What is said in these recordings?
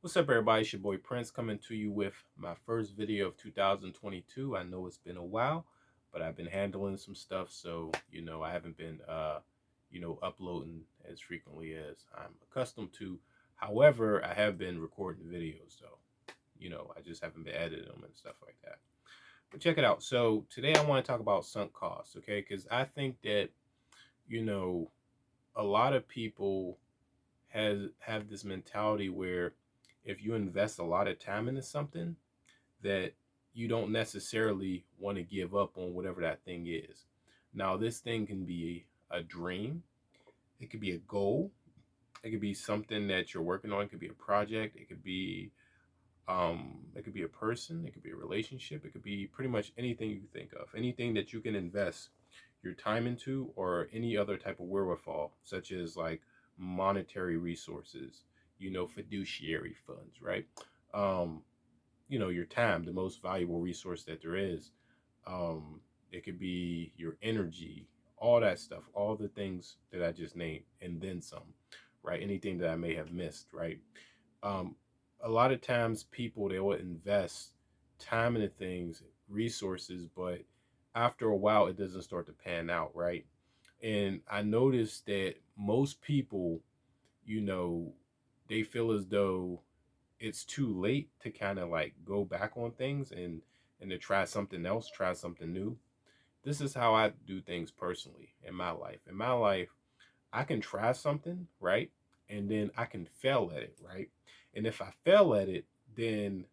What's up, everybody? It's your boy Prince coming to you with my first video of 2022. I know it's been a while, but I've been handling some stuff, so I haven't been uploading as frequently as I'm accustomed to. However, I have been recording videos, so I just haven't been editing them and stuff like that. But check it out. So today I want to talk about sunk costs, okay? Because I think that you know a lot of people have this mentality where if you invest a lot of time into something that you don't necessarily want to give up on whatever that thing is. Now, this thing can be a dream, it could be a goal, it could be something that you're working on, it could be a project, it could be a person, it could be a relationship, it could be pretty much anything you think of, anything that you can invest your time into, or any other type of wherewithal, such as like monetary resources, fiduciary funds, right? Um, your time, the most valuable resource that there is. It could be your energy, all that stuff, all the things that I just named, and then some, right? Anything that I may have missed, right? um, a lot of times people, they will invest time into things, resources, but after a while it doesn't start to pan out, right? And I noticed that most people, you know, they feel as though it's too late to kind of like go back on things and to try something else, try something new. This is how I do things personally in my life. In my life, I can try something, right? And then I can fail at it, right? And if I fail at it, then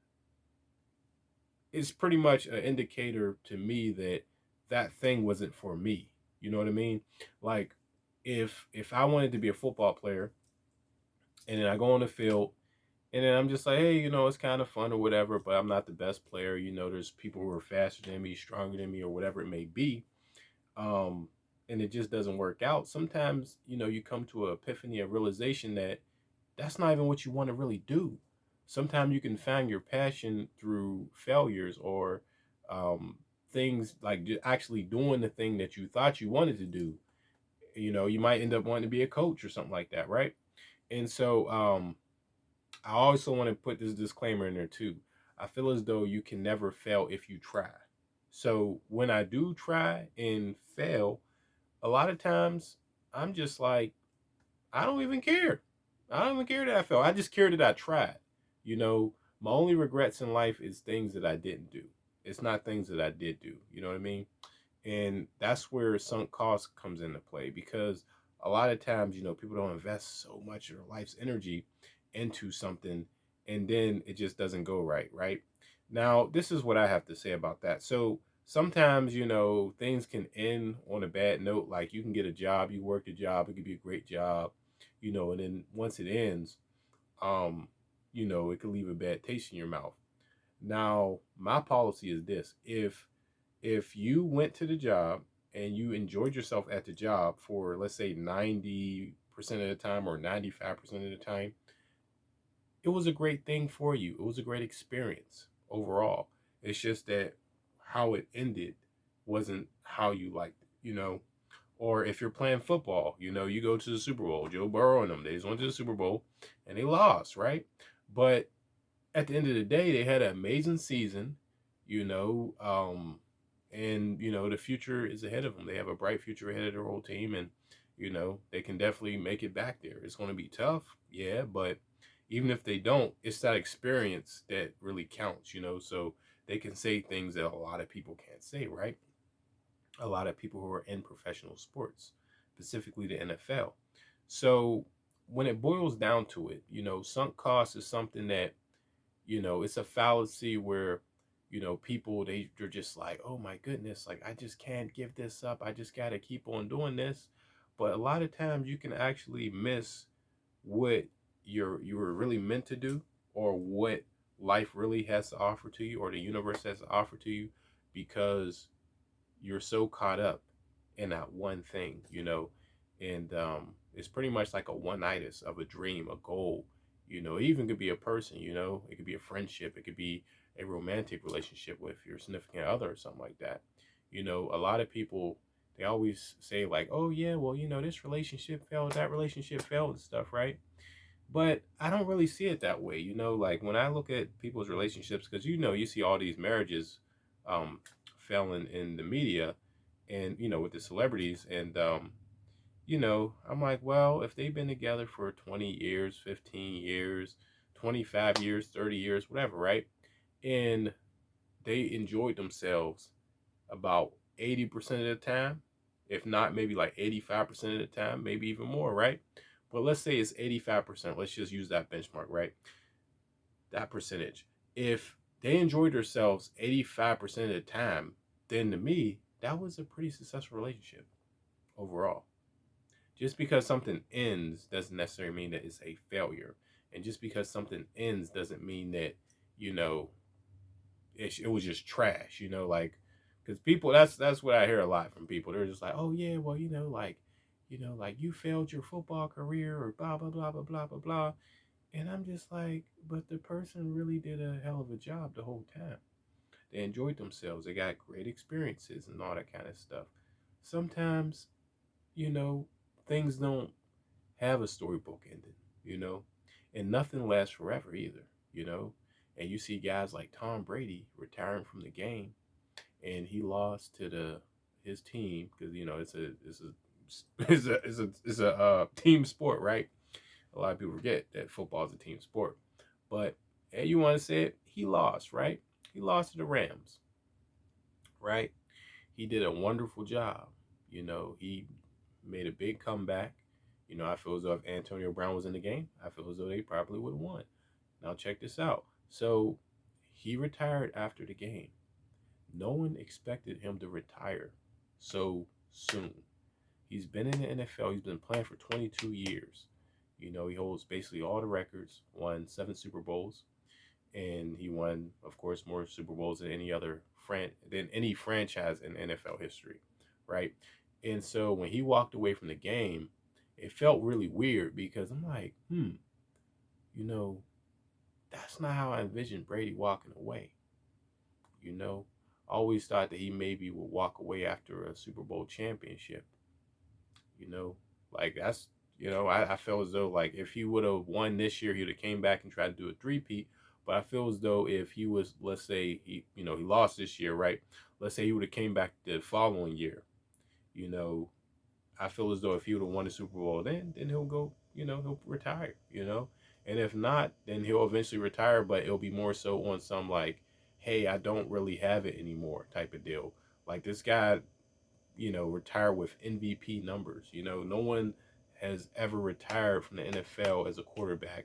it's pretty much an indicator to me that that thing wasn't for me. You know what I mean? Like if I wanted to be a football player and then I go on the field and then I'm just like, hey, it's kind of fun or whatever, but I'm not the best player. There's people who are faster than me, stronger than me, or whatever it may be. um, and it just doesn't work out. Sometimes, you come to an epiphany, a realization that that's not even what you want to really do. Sometimes you can find your passion through failures or things like actually doing the thing that you thought you wanted to do. You might end up wanting to be a coach or something like that, right? And so I also want to put this disclaimer in there too. I feel as though you can never fail if you try. So when I do try and fail, a lot of times I'm just like, I don't even care. I don't even care that I failed. I just care that I tried. You know, my only regrets in life is things that I didn't do. It's not things that I did do. You know what I mean? And that's where sunk cost comes into play, because a lot of times, people don't invest so much of their life's energy into something and then it just doesn't go right, right? Now, this is what I have to say about that. So sometimes, things can end on a bad note. Like you can get a job, you work the job, it could be a great job, and then once it ends, um, it could leave a bad taste in your mouth. Now, my policy is this: if you went to the job and you enjoyed yourself at the job for, let's say, 90% of the time or 95% of the time, it was a great thing for you. It was a great experience overall. It's just that how it ended wasn't how you liked it, Or if you're playing football, you go to the Super Bowl. Joe Burrow and them, they just went to the Super Bowl and they lost, right? But at the end of the day, they had an amazing season, you know, um, and the future is ahead of them. They have a bright future ahead of their whole team, and they can definitely make it back there. It's going to be tough, yeah, but even if they don't, it's that experience that really counts, So they can say things that a lot of people can't say, right? A lot of people who are in professional sports, specifically the NFL. So when it boils down to it, sunk cost is something that, it's a fallacy where, people, they're just like, oh my goodness, like I just can't give this up, I just got to keep on doing this. But a lot of times you can actually miss what you were really meant to do, or what life really has to offer to you, or the universe has to offer to you, because you're so caught up in that one thing, and it's pretty much like a one-itis of a dream, a goal. It even could be a person, it could be a friendship, it could be a romantic relationship with your significant other or something like that. A lot of people, they always say like, oh yeah, well, this relationship failed, that relationship failed and stuff, right? But I don't really see it that way. Like when I look at people's relationships, because you see all these marriages um, failing in the media and, with the celebrities. And, I'm like, well, if they've been together for 20 years, 15 years, 25 years, 30 years, whatever, right? And they enjoyed themselves about 80% of the time, if not maybe like 85% of the time, maybe even more, right? But let's say it's 85%. Let's just use that benchmark, right? That percentage. If they enjoyed themselves 85% of the time, then to me, that was a pretty successful relationship overall. Just because something ends doesn't necessarily mean that it's a failure. And just because something ends doesn't mean that, you know, it was just trash, like, because people, that's what I hear a lot from people. They're just like, oh yeah, well, like you failed your football career or blah blah blah blah blah blah blah. And I'm just like, but the person really did a hell of a job the whole time. They enjoyed themselves, they got great experiences and all that kind of stuff. Sometimes, you know things don't have a storybook ending, you know, and nothing lasts forever either, you know. And you see guys like Tom Brady retiring from the game, and he lost to the his team because it's a team sport, right? A lot of people forget that football is a team sport, but hey, you want to say it? He lost, right? He lost to the Rams, right? He did a wonderful job. He made a big comeback. I feel as though if Antonio Brown was in the game, I feel as though they probably would have won. Now check this out. So he retired after the game. No one expected him to retire so soon. He's been in the NFL. He's been playing for 22 years. He holds basically all the records, won 7 Super Bowls, and he won, of course, more Super Bowls than any franchise in NFL history, right? And so when he walked away from the game, it felt really weird because I'm like, you know, that's not how I envisioned Brady walking away. I always thought that he maybe would walk away after a Super Bowl championship. You know, like that's I feel as though like if he would have won this year, he would have came back and tried to do a three-peat. But I feel as though if he was, let's say he lost this year, right? Let's say he would have came back the following year. You know, I feel as though if he would have won the Super Bowl, then he'll go. He'll retire. And if not, then he'll eventually retire. But it'll be more so on some like, hey, I don't really have it anymore type of deal. Like this guy, retire with MVP numbers. No one has ever retired from the NFL as a quarterback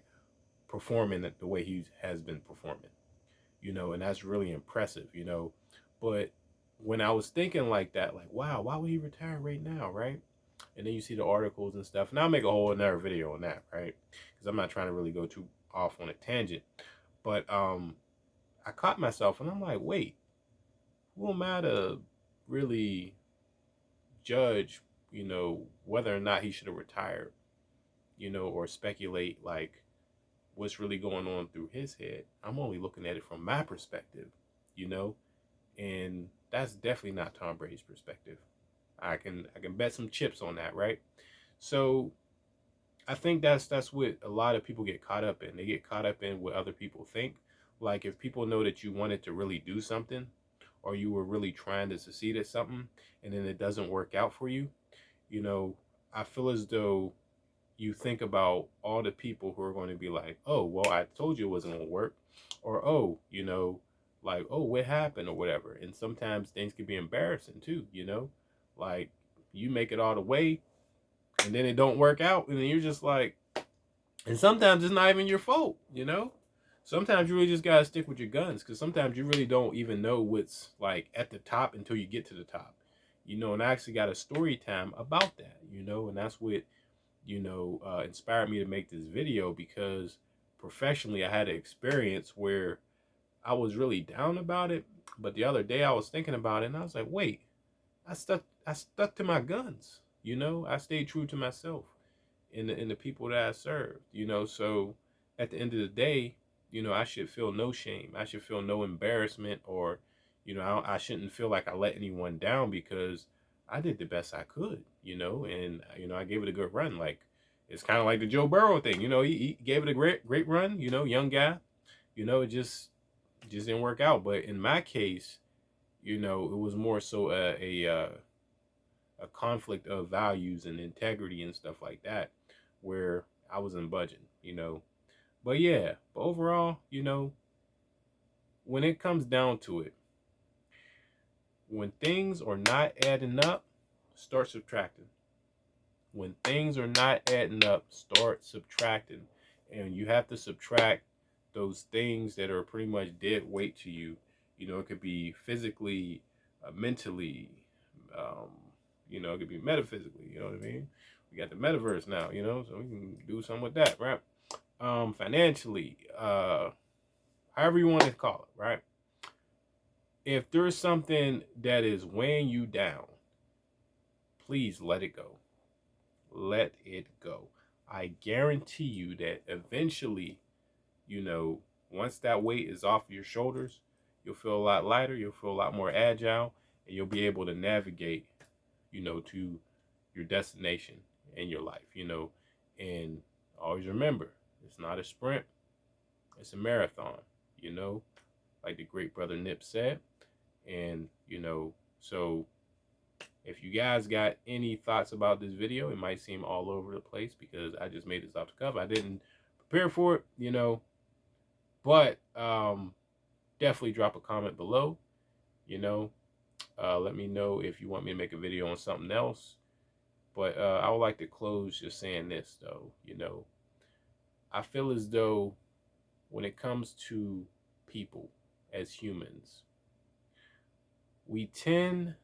performing the way he has been performing. And that's really impressive. But when I was thinking like that, like, wow, why would he retire right now, right? And then you see the articles and stuff. And I'll make a whole another video on that, right? Because I'm not trying to really go too off on a tangent. But I caught myself and I'm like, wait, who am I to really judge, whether or not he should have retired, or speculate like what's really going on through his head. I'm only looking at it from my perspective, you know, and that's definitely not Tom Brady's perspective. I can bet some chips on that, right? So I think that's what a lot of people get caught up in. They get caught up in what other people think. Like if people know that you wanted to really do something or you were really trying to succeed at something and then it doesn't work out for you, you know, I feel as though you think about all the people who are going to be like, oh, well, I told you it wasn't going to work. Or, oh, like, oh, what happened or whatever. And sometimes things can be embarrassing too. Like you make it all the way and then it don't work out. And then you're just like, and sometimes it's not even your fault. Sometimes you really just got to stick with your guns because sometimes you really don't even know what's like at the top until you get to the top. And I actually got a story time about that, and that's what inspired me to make this video because professionally I had an experience where I was really down about it. But the other day I was thinking about it and I was like, wait, I stuck to my guns. I stayed true to myself in the people that I served. So at the end of the day, I should feel no shame. I should feel no embarrassment or, I shouldn't feel like I let anyone down because I did the best I could, and I gave it a good run. Like It's kind of like the Joe Burrow thing. He gave it a great run. Young guy. It just didn't work out. But in my case, it was more so a conflict of values and integrity and stuff like that, where I wasn't budging. But yeah, but overall, when it comes down to it, when things are not adding up, start subtracting. When things are not adding up, start subtracting. And you have to subtract those things that are pretty much dead weight to you. It could be physically, mentally, it could be metaphysically, you know what I mean? We got the metaverse now, so we can do something with that, right? Financially, however you want to call it, right? If there's something that is weighing you down, please let it go. Let it go. I guarantee you that eventually, once that weight is off your shoulders, you'll feel a lot lighter, you'll feel a lot more agile, and you'll be able to navigate, to your destination in your life, and always remember, it's not a sprint, it's a marathon, like the great brother Nip said. And, so if you guys got any thoughts about this video, it might seem all over the place because I just made this off the cuff. I didn't prepare for it, but definitely drop a comment below, let me know if you want me to make a video on something else. But I would like to close just saying this, though, I feel as though when it comes to people as humans, we tend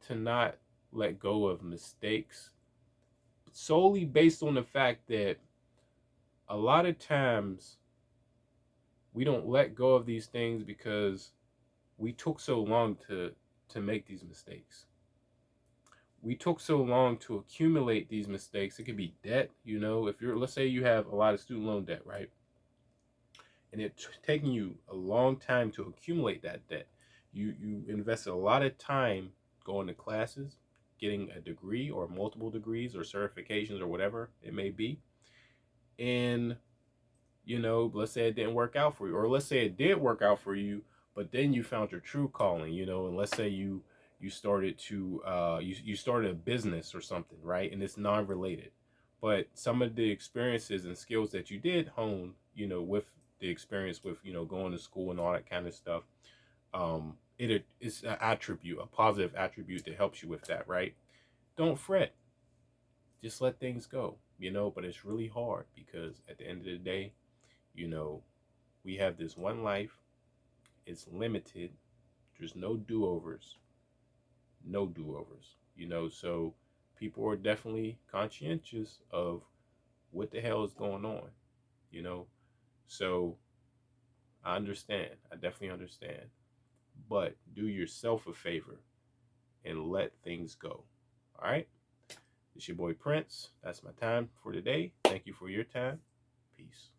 to not let go of mistakes solely based on the fact that a lot of times we don't let go of these things because we took so long to make these mistakes. We took so long to accumulate these mistakes. It could be debt, if let's say you have a lot of student loan debt, right? And it's taking you a long time to accumulate that debt. You invested a lot of time going to classes, getting a degree or multiple degrees or certifications or whatever it may be. And, let's say it didn't work out for you, or let's say it did work out for you, but then you found your true calling, and let's say you started to, you started a business or something, right? And it's non-related, but some of the experiences and skills that you did hone, with the experience with, going to school and all that kind of stuff, it is an attribute, a positive attribute that helps you with that, right? Don't fret. Just let things go, but it's really hard because at the end of the day, we have this one life. It's limited. There's no do-overs. No do-overs, so people are definitely conscientious of what the hell is going on, so I understand. I definitely understand. But do yourself a favor and let things go. All right? It's your boy Prince. That's my time for today. Thank you for your time. Peace.